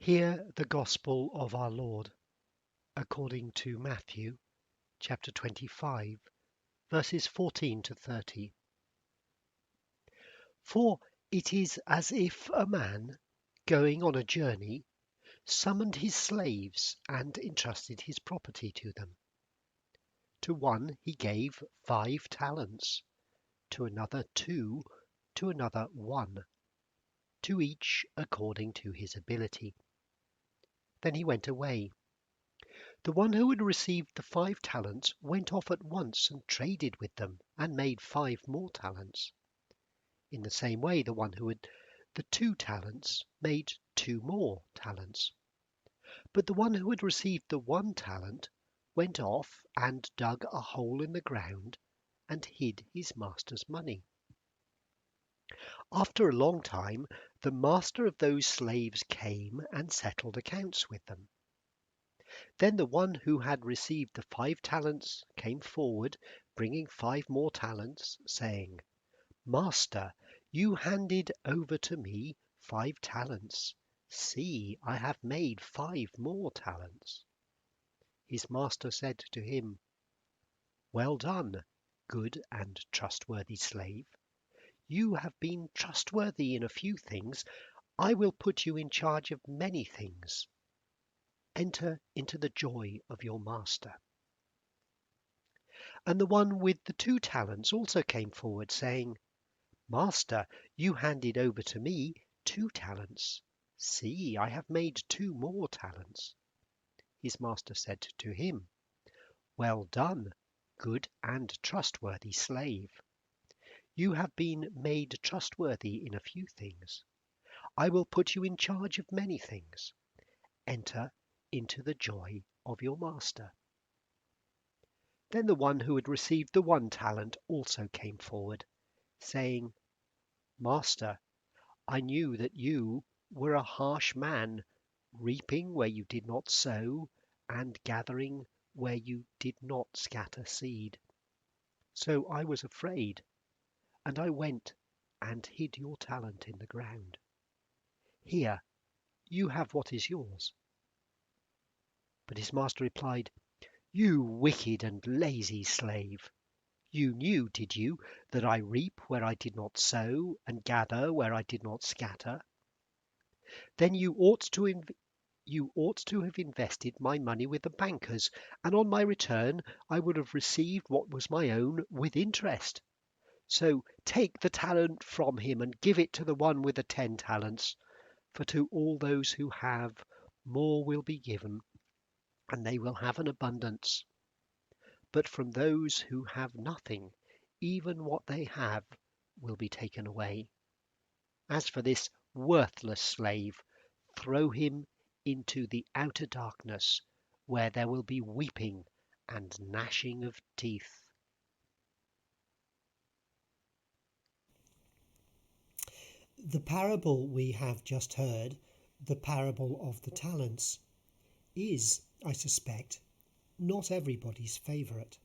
Hear the Gospel of our Lord, according to Matthew, chapter 25, verses 14 to 30. For it is as if a man, going on a journey, summoned his slaves and entrusted his property to them. To one he gave 5 talents, to another 2, to another 1, to each according to his ability. Then he went away. The one who had received the 5 talents went off at once and traded with them and made 5 more talents. In the same way, the one who had the 2 talents made 2 more talents. But the one who had received the 1 talent went off and dug a hole in the ground and hid his master's money. After a long time, the master of those slaves came and settled accounts with them. Then the one who had received the 5 talents came forward, bringing 5 more talents, saying, Master, you handed over to me 5 talents. See, I have made 5 more talents. His master said to him, Well done, good and trustworthy slave. You have been trustworthy in a few things. I will put you in charge of many things. Enter into the joy of your master. And the one with the 2 talents also came forward, saying, Master, you handed over to me 2 talents. See, I have made 2 more talents. His master said to him, Well done, good and trustworthy slave. You have been made trustworthy in a few things. I will put you in charge of many things. Enter into the joy of your master. Then the one who had received the 1 talent also came forward, saying, Master, I knew that you were a harsh man, reaping where you did not sow, and gathering where you did not scatter seed. So I was afraid, and I went and hid your talent in the ground. Here, you have what is yours. But his master replied, You wicked and lazy slave! You knew, did you, that I reap where I did not sow, and gather where I did not scatter? Then you ought to have invested my money with the bankers, and on my return I would have received what was my own with interest. So take the talent from him and give it to the one with the 10 talents. For to all those who have, more will be given, and they will have an abundance. But from those who have nothing, even what they have will be taken away. As for this worthless slave, throw him into the outer darkness, where there will be weeping and gnashing of teeth. The parable we have just heard, the parable of the talents, is, I suspect, not everybody's favourite.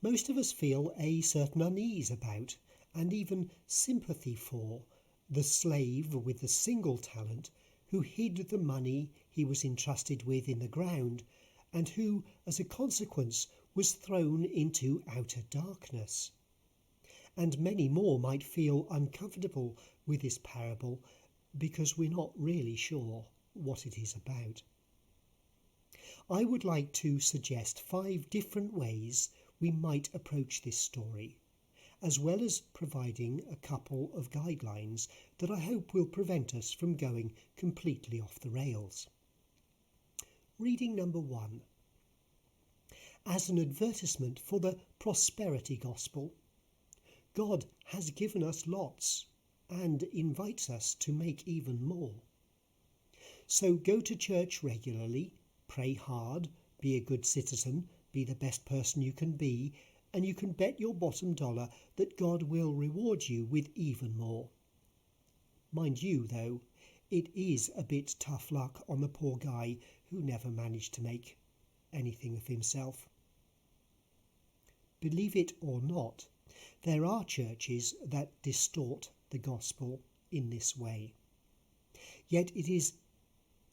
Most of us feel a certain unease about, and even sympathy for, the slave with the single talent who hid the money he was entrusted with in the ground, and who, as a consequence, was thrown into outer darkness. And many more might feel uncomfortable with this parable because we're not really sure what it is about. I would like to suggest 5 different ways we might approach this story, as well as providing a couple of guidelines that I hope will prevent us from going completely off the rails. Reading number 1. As an advertisement for the prosperity gospel, God has given us lots and invites us to make even more. So go to church regularly, pray hard, be a good citizen, be the best person you can be, and you can bet your bottom dollar that God will reward you with even more. Mind you, though, it is a bit tough luck on the poor guy who never managed to make anything of himself. Believe it or not, there are churches that distort the gospel in this way. Yet it is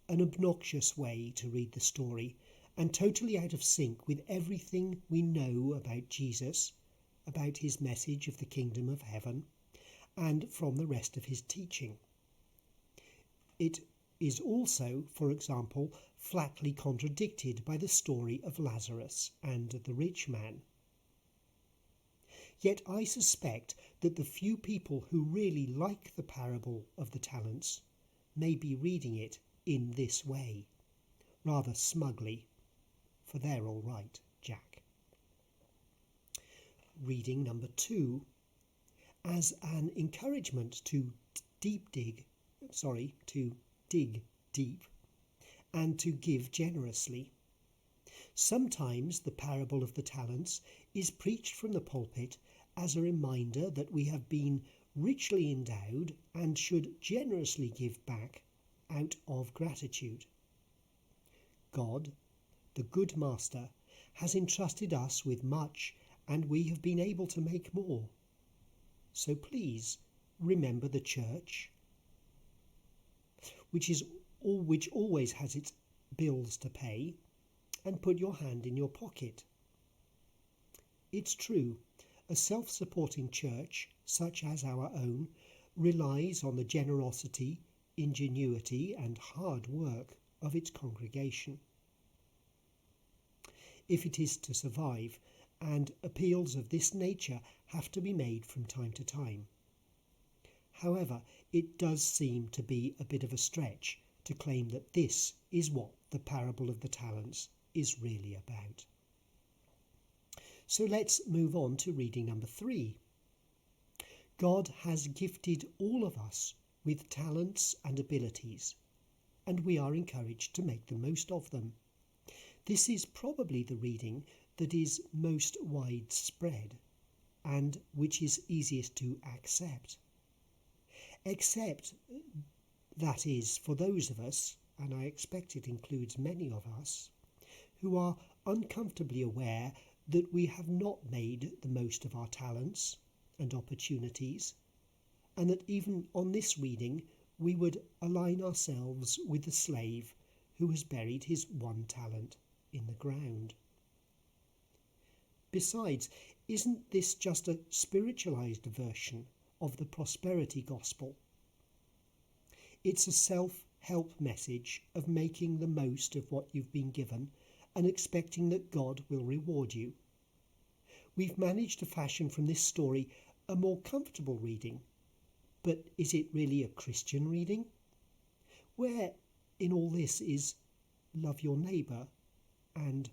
an obnoxious way to read the story and totally out of sync with everything we know about Jesus, about his message of the kingdom of heaven, and from the rest of his teaching. It is also, for example, flatly contradicted by the story of Lazarus and the rich man. Yet I suspect that the few people who really like the parable of the talents may be reading it in this way, rather smugly, for they're all right, Jack. Reading number 2, as an encouragement to dig deep and to give generously. Sometimes the parable of the talents is preached from the pulpit as a reminder that we have been richly endowed and should generously give back out of gratitude. God, the good master, has entrusted us with much, and we have been able to make more. So please remember the church, which always has its bills to pay, and put your hand in your pocket. It's true, a self-supporting church, such as our own, relies on the generosity, ingenuity, and hard work of its congregation. If it is to survive, and appeals of this nature have to be made from time to time. However, it does seem to be a bit of a stretch to claim that this is what the parable of the talents is really about. So let's move on to reading number 3. God has gifted all of us with talents and abilities, and we are encouraged to make the most of them. This is probably the reading that is most widespread and which is easiest to accept. Except, that is, for those of us, and I expect it includes many of us, who are uncomfortably aware that we have not made the most of our talents and opportunities, and that even on this reading we would align ourselves with the slave who has buried his one talent in the ground. Besides, isn't this just a spiritualized version of the prosperity gospel? It's a self-help message of making the most of what you've been given and expecting that God will reward you. We've managed to fashion from this story a more comfortable reading, but is it really a Christian reading? Where in all this is love your neighbour and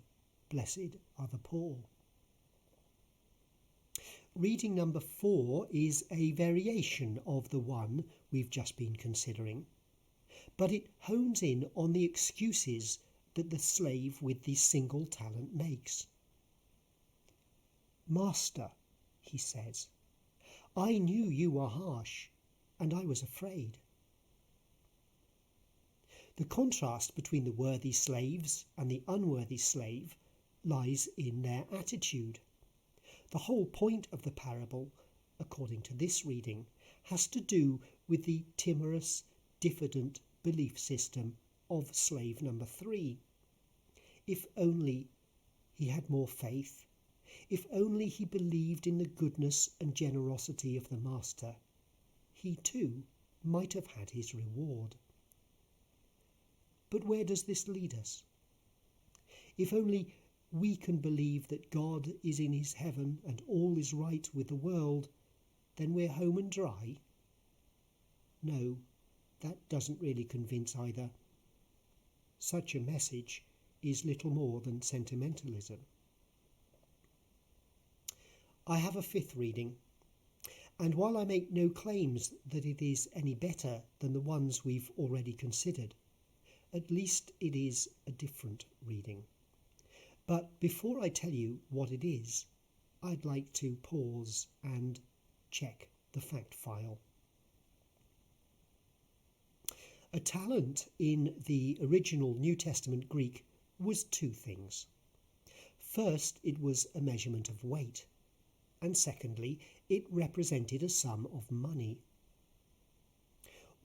blessed are the poor. Reading number 4 is a variation of the one we've just been considering, but it hones in on the excuses that the slave with the single talent makes. Master, he says, I knew you were harsh, and I was afraid. The contrast between the worthy slaves and the unworthy slave lies in their attitude. The whole point of the parable, according to this reading, has to do with the timorous, diffident belief system of slave number 3. If only he had more faith, if only he believed in the goodness and generosity of the master, he too might have had his reward. But where does this lead us? If only we can believe that God is in his heaven and all is right with the world, then we're home and dry? No, that doesn't really convince either. Such a message is little more than sentimentalism. I have a 5th reading, and while I make no claims that it is any better than the ones we've already considered, at least it is a different reading. But before I tell you what it is, I'd like to pause and check the fact file. A talent in the original New Testament Greek was 2 things. First, it was a measurement of weight, and secondly, it represented a sum of money.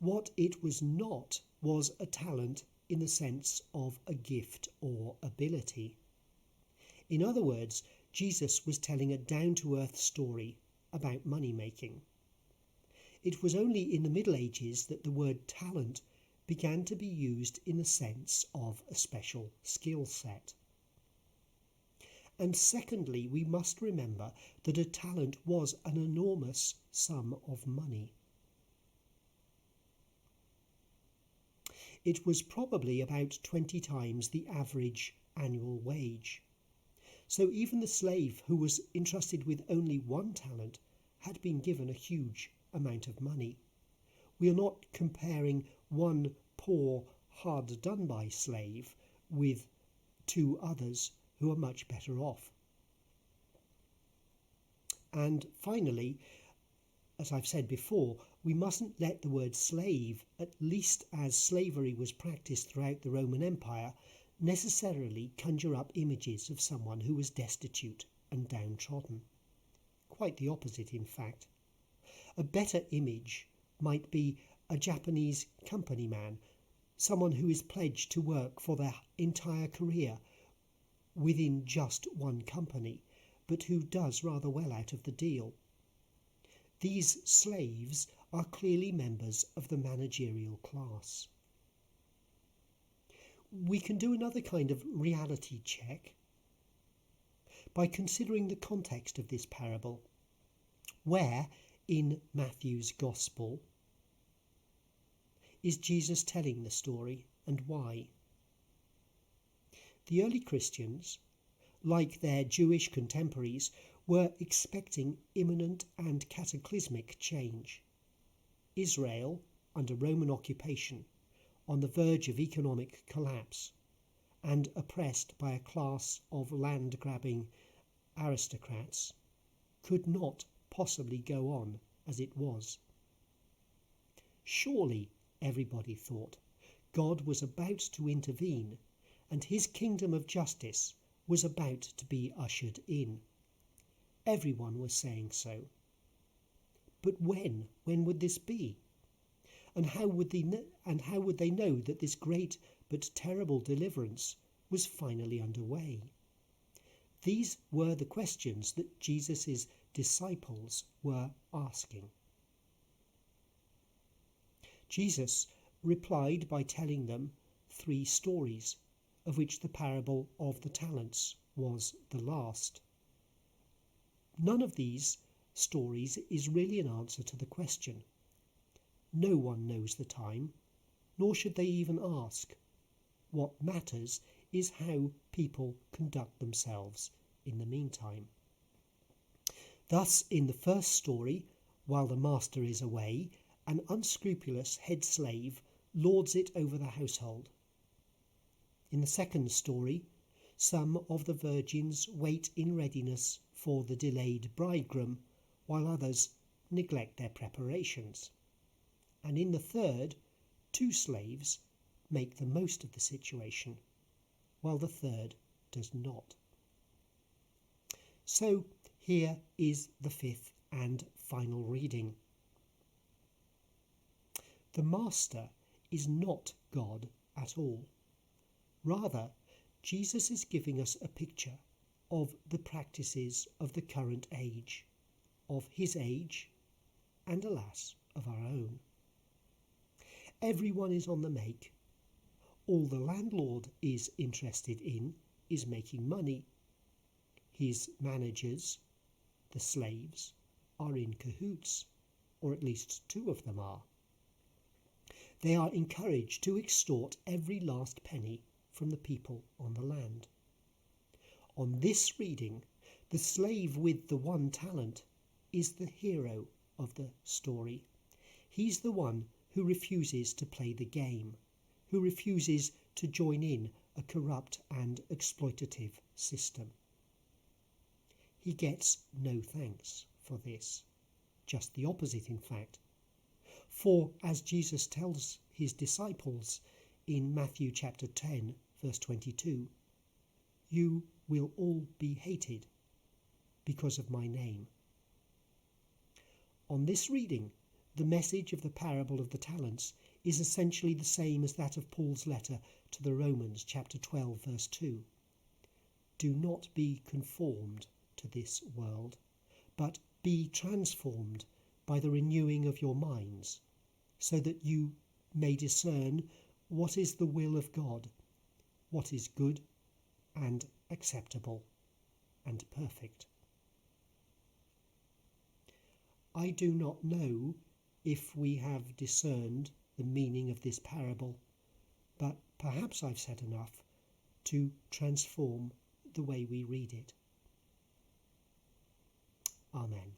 What it was not was a talent in the sense of a gift or ability. In other words, Jesus was telling a down-to-earth story about money-making. It was only in the Middle Ages that the word talent began to be used in the sense of a special skill set. And secondly, we must remember that a talent was an enormous sum of money. It was probably about 20 times the average annual wage. So even the slave who was entrusted with only one talent had been given a huge amount of money. We are not comparing one poor, hard-done-by slave with two others who are much better off. And finally, as I've said before, we mustn't let the word slave, at least as slavery was practiced throughout the Roman Empire, necessarily conjure up images of someone who was destitute and downtrodden. Quite the opposite, in fact. A better image might be a Japanese company man, someone who is pledged to work for their entire career within just one company, but who does rather well out of the deal. These slaves are clearly members of the managerial class. We can do another kind of reality check by considering the context of this parable. Where in Matthew's Gospel is Jesus telling the story, and why? The early Christians, like their Jewish contemporaries, were expecting imminent and cataclysmic change. Israel, under Roman occupation, on the verge of economic collapse, and oppressed by a class of land-grabbing aristocrats, could not possibly go on as it was. Surely, everybody thought, God was about to intervene, and his kingdom of justice was about to be ushered in. Everyone was saying so. But when? When would this be? And how would they know that this great but terrible deliverance was finally underway? These were the questions that Jesus' disciples were asking. Jesus replied by telling them 3 stories, of which the parable of the talents was the last. None of these stories is really an answer to the question. No one knows the time, nor should they even ask. What matters is how people conduct themselves in the meantime. Thus, in the first story, while the master is away, an unscrupulous head slave lords it over the household. In the second story, some of the virgins wait in readiness for the delayed bridegroom, while others neglect their preparations. And in the third, 2 slaves make the most of the situation, while the third does not. So here is the 5th and final reading. The master is not God at all. Rather, Jesus is giving us a picture of the practices of the current age, of his age, and alas, of our own. Everyone is on the make. All the landlord is interested in is making money. His managers, the slaves, are in cahoots, or at least 2 of them are. They are encouraged to extort every last penny from the people on the land. On this reading, the slave with the 1 talent is the hero of the story. He's the one who refuses to play the game, who refuses to join in a corrupt and exploitative system. He gets no thanks for this, just the opposite in fact. For as Jesus tells his disciples in Matthew chapter 10, verse 22, you will all be hated because of my name. On this reading, The message of the parable of the talents is essentially the same as that of Paul's letter to the Romans, chapter 12, verse 2. Do not be conformed to this world, but be transformed by the renewing of your minds, so that you may discern what is the will of God, what is good and acceptable and perfect. I do not know if we have discerned the meaning of this parable, but perhaps I've said enough to transform the way we read it. Amen.